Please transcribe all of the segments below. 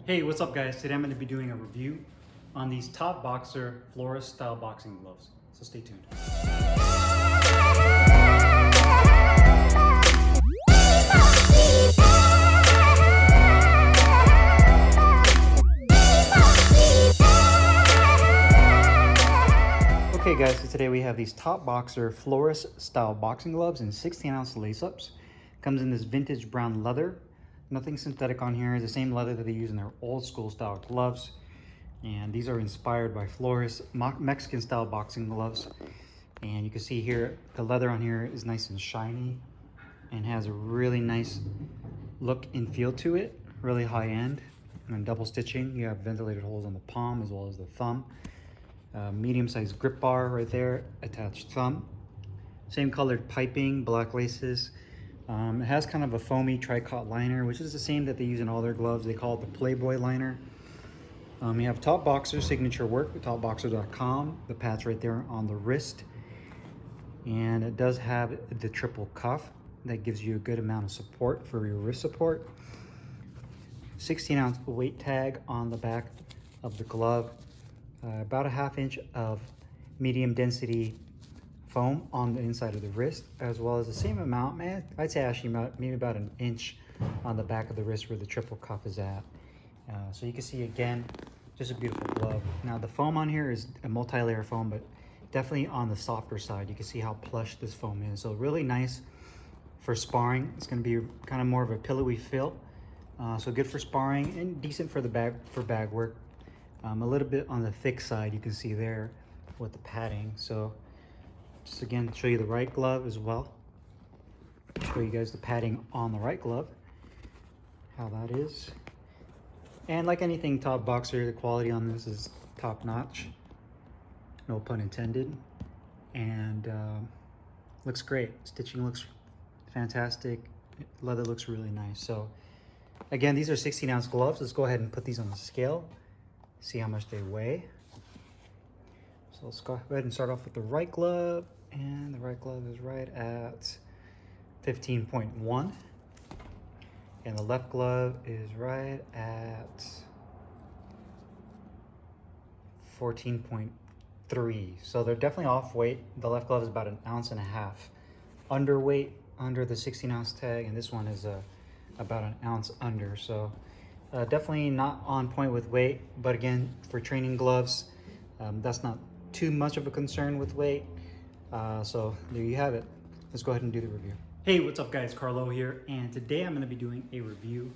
Hey, what's up guys? Today I'm going to be doing a review on these Top Boxer Flores style boxing gloves. So stay tuned. Okay guys, so today we have these Top Boxer Flores style boxing gloves in 16-ounce lace-ups. Comes in this vintage brown leather. Nothing synthetic on here. It's the same leather that they use in their old school style gloves. And these are inspired by Flores Mexican style boxing gloves. And you can see here, the leather on here is nice and shiny and has a really nice look and feel to it. Really high end. And double stitching. You have ventilated holes on the palm as well as the thumb. Medium-sized grip bar right there, attached thumb. Same colored piping, black laces. It has kind of a foamy tricot liner, which is the same that they use in all their gloves. They call it the Playboy liner. You have Top Boxer signature work, topboxer.com, the patch right there on the wrist. And it does have the triple cuff that gives you a good amount of support for your wrist support. 16-ounce weight tag on the back of the glove. About a ½ inch of medium density foam on the inside of the wrist, as well as the same amount, I'd say actually maybe about an inch on the back of the wrist where the triple cuff is at. So you can see again, just a beautiful glove. Now the foam on here is a multi-layer foam, but definitely on the softer side. You can see how plush this foam is. So really nice for sparring. It's going to be kind of more of a pillowy feel. So good for sparring and decent for the bag work. A little bit on the thick side, you can see there with the padding. So just again, show you the right glove as well. Show you guys the padding on the right glove, how that is. And like anything Top Boxer, the quality on this is top notch. No pun intended. And looks great. Stitching looks fantastic. Leather looks really nice. So again, these are 16-ounce gloves. Let's go ahead and put these on the scale. See how much they weigh. So let's go ahead and start off with the right glove, and the right glove is right at 15.1, and the left glove is right at 14.3. So they're definitely off weight. The left glove is about 1.5 ounces underweight under the 16-ounce tag, and this one is about 1 ounce under. So definitely not on point with weight, but again, for training gloves, that's not too much of a concern with weight. So there you have it. Let's go ahead and do the review. Hey, what's up guys? Carlo here, and today I'm going to be doing a review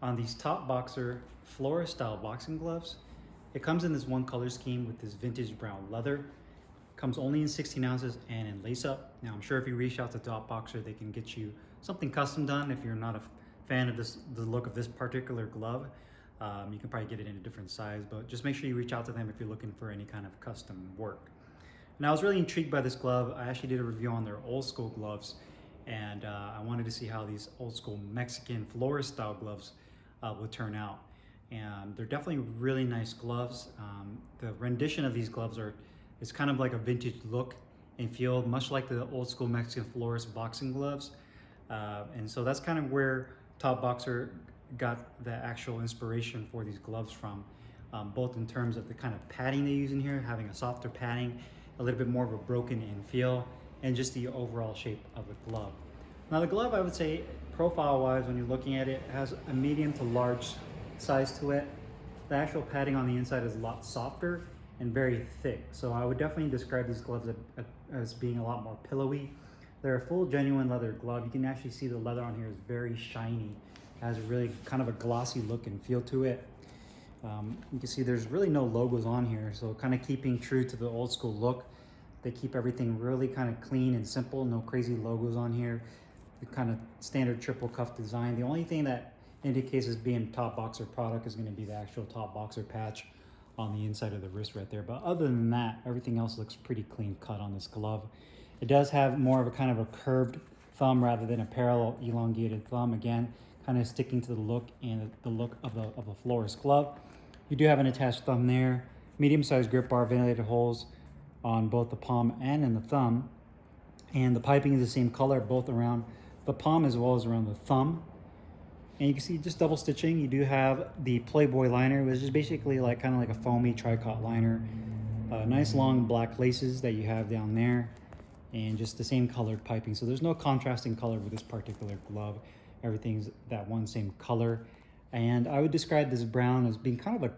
on these Top Boxer Flores style boxing gloves. It comes in this one color scheme with this vintage brown leather. Comes only in 16 ounces and in lace up. Now I'm sure if you reach out to Top Boxer, they can get you something custom done if you're not a fan of the look of this particular glove. You can probably get it in a different size, but just make sure you reach out to them if you're looking for any kind of custom work. And I was really intrigued by this glove. I actually did a review on their old school gloves, and I wanted to see how these old school Mexican Flores style gloves would turn out. And they're definitely really nice gloves. The rendition of these gloves is kind of like a vintage look and feel, much like the old school Mexican Flores boxing gloves. And so that's kind of where Top Boxer got the actual inspiration for these gloves from, both in terms of the kind of padding they use in here, having a softer padding, a little bit more of a broken in feel, and just the overall shape of the glove. Now the glove, I would say, profile-wise, when you're looking at it, has a medium to large size to it. The actual padding on the inside is a lot softer and very thick. So I would definitely describe these gloves as being a lot more pillowy. They're a full genuine leather glove. You can actually see the leather on here is very shiny. It has a really kind of a glossy look and feel to it. You can see there's really no logos on here, so kind of keeping true to the old school look. They keep everything really kind of clean and simple, no crazy logos on here. The kind of standard triple cuff design. The only thing that indicates as being Top Boxer product is going to be the actual Top Boxer patch on the inside of the wrist right there. But other than that, everything else looks pretty clean cut on this glove. It does have more of a kind of a curved thumb rather than a parallel elongated thumb. Again, kind of sticking to the look and the look of a Flores glove. You do have an attached thumb there. Medium-sized grip bar, ventilated holes on both the palm and in the thumb. And the piping is the same color, both around the palm as well as around the thumb. And you can see just double stitching. You do have the Playboy liner, which is basically like kind of like a foamy tricot liner. Nice long black laces that you have down there, and just the same colored piping. So there's no contrasting color with this particular glove. Everything's that one same color. And I would describe this brown as being kind of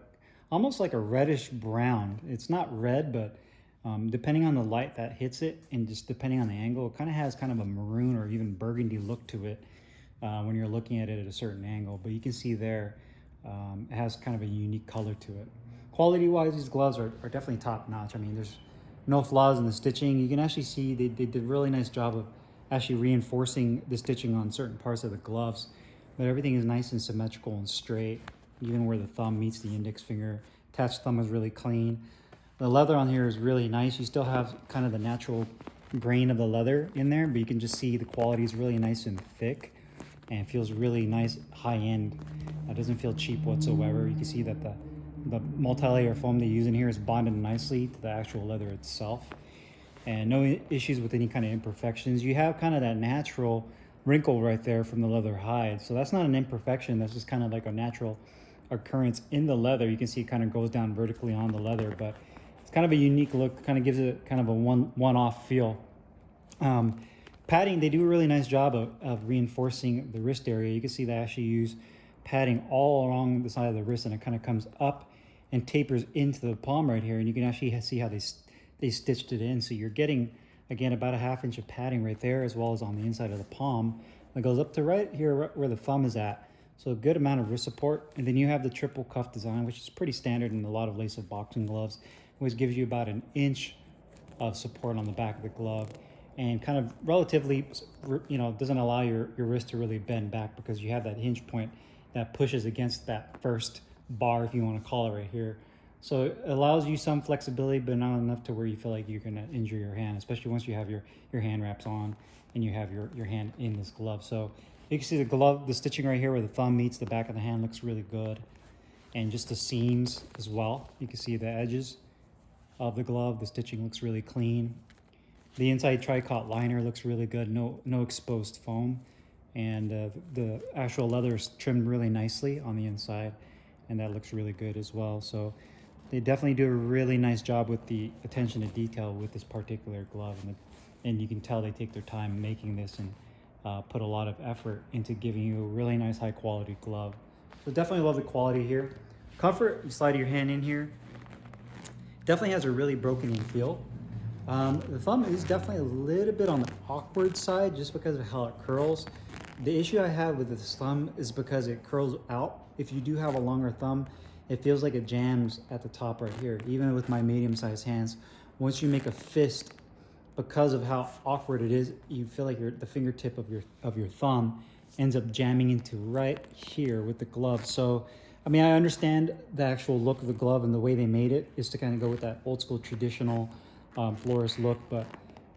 almost like a reddish brown. It's not red, but depending on the light that hits it and just depending on the angle, it kind of has kind of a maroon or even burgundy look to it when you're looking at it at a certain angle. But you can see there, it has kind of a unique color to it. Quality-wise, these gloves are definitely top-notch. I mean, there's no flaws in the stitching. You can actually see they did a really nice job of actually reinforcing the stitching on certain parts of the gloves. But everything is nice and symmetrical and straight, even where the thumb meets the index finger. Attached thumb is really clean. The leather on here is really nice. You still have kind of the natural grain of the leather in there, but you can just see the quality is really nice and thick and feels really nice, high-end. It doesn't feel cheap whatsoever. You can see that the multi-layer foam they use in here is bonded nicely to the actual leather itself, and no issues with any kind of imperfections. You have kind of that natural wrinkle right there from the leather hide, so that's not an imperfection. That's just kind of like a natural occurrence in the leather. You can see it kind of goes down vertically on the leather, but it's kind of a unique look, kind of gives it kind of a one-off feel. Padding, they do a really nice job of reinforcing the wrist area. You can see they actually use padding all along the side of the wrist, and it kind of comes up and tapers into the palm right here, and you can actually see how they stitched it in. So you're getting, again, about a ½ inch of padding right there, as well as on the inside of the palm. It goes up to right here where the thumb is at. So a good amount of wrist support. And then you have the triple cuff design, which is pretty standard in a lot of lace-up boxing gloves, which gives you about an inch of support on the back of the glove, and kind of relatively, doesn't allow your wrist to really bend back because you have that hinge point that pushes against that first bar, if you want to call it, right here. So it allows you some flexibility, but not enough to where you feel like you're going to injure your hand, especially once you have your hand wraps on and you have your hand in this glove. So you can see the stitching right here where the thumb meets the back of the hand looks really good. And just the seams as well. You can see the edges of the glove. The stitching looks really clean. The inside tricot liner looks really good. No exposed foam. And the actual leather is trimmed really nicely on the inside, and that looks really good as well. So they definitely do a really nice job with the attention to detail with this particular glove, and you can tell they take their time making this and put a lot of effort into giving you a really nice high quality glove. So definitely love the quality here. Comfort, you slide your hand in here. Definitely has a really broken in feel. The thumb is definitely a little bit on the awkward side just because of how it curls. The issue I have with this thumb is because it curls out. If you do have a longer thumb, it feels like it jams at the top right here. Even with my medium-sized hands, once you make a fist, because of how awkward it is, you feel like the fingertip of your thumb ends up jamming into right here with the glove. So, I mean, I understand the actual look of the glove and the way they made it is to kind of go with that old school traditional Flores look, but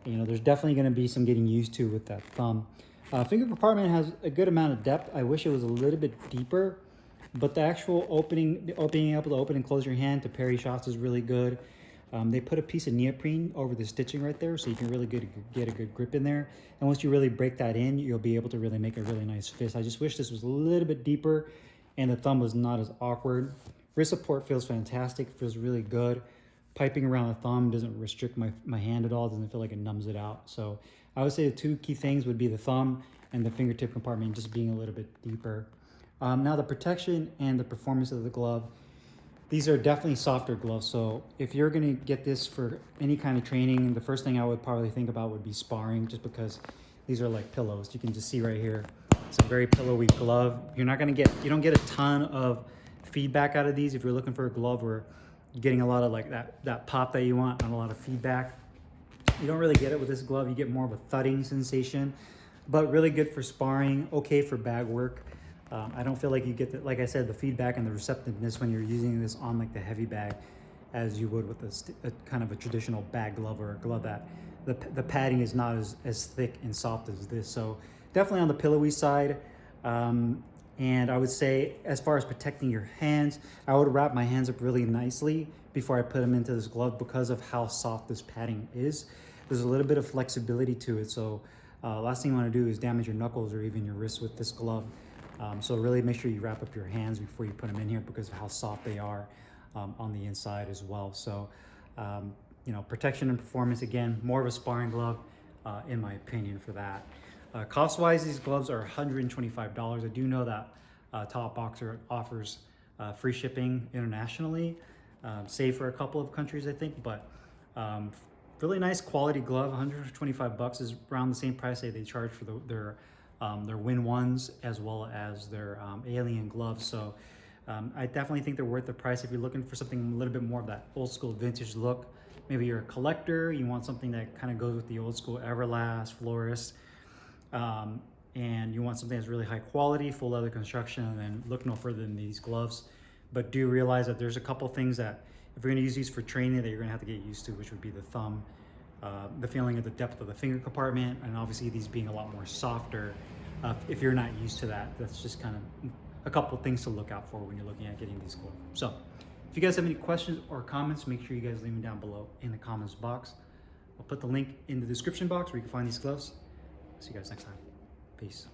there's definitely going to be some getting used to with that thumb. Finger compartment has a good amount of depth. I wish it was a little bit deeper, but the actual opening able to open and close your hand to parry shots is really good. They put a piece of neoprene over the stitching right there, so you can really get a good grip in there. And once you really break that in, you'll be able to really make a really nice fist. I just wish this was a little bit deeper and the thumb was not as awkward. Wrist support feels fantastic, feels really good. Piping around the thumb doesn't restrict my hand at all, doesn't feel like it numbs it out. So I would say the two key things would be the thumb and the fingertip compartment just being a little bit deeper. Now the protection and the performance of the glove. These are definitely softer gloves, so if you're going to get this for any kind of training, the first thing I would probably think about would be sparring, just because these are like pillows. You can just see right here, it's a very pillowy glove. You don't get a ton of feedback out of these if you're looking for a glove where you're getting a lot of like that pop that you want and a lot of feedback. You don't really get it with this glove. You get more of a thudding sensation, but really good for sparring, okay for bag work. I don't feel like you get, like I said, the feedback and the receptiveness when you're using this on like the heavy bag as you would with a kind of a traditional bag glove or a glove that the padding is not as thick and soft as this. So definitely on the pillowy side. And I would say as far as protecting your hands, I would wrap my hands up really nicely before I put them into this glove because of how soft this padding is. There's a little bit of flexibility to it. So last thing you want to do is damage your knuckles or even your wrists with this glove. So really make sure you wrap up your hands before you put them in here because of how soft they are on the inside as well. So, you know, protection and performance, again, more of a sparring glove in my opinion for that. Cost-wise, these gloves are $125. I do know that Top Boxer offers free shipping internationally, save for a couple of countries, I think, but really nice quality glove. 125 bucks is around the same price they charge for their Win ones as well as their Alien gloves. So I definitely think they're worth the price if you're looking for something a little bit more of that old school vintage look. Maybe you're a collector, you want something that kind of goes with the old school Everlast, Flores, and you want something that's really high quality, full leather construction, then look no further than these gloves. But do realize that there's a couple things that if you're going to use these for training that you're going to have to get used to, which would be the thumb, the feeling of the depth of the finger compartment, and obviously these being a lot more softer. If you're not used to that, that's just kind of a couple things to look out for when you're looking at getting these gloves. So if you guys have any questions or comments, make sure you guys leave them down below in the comments box. I'll put the link in the description box where you can find these gloves. See you guys next time. Peace.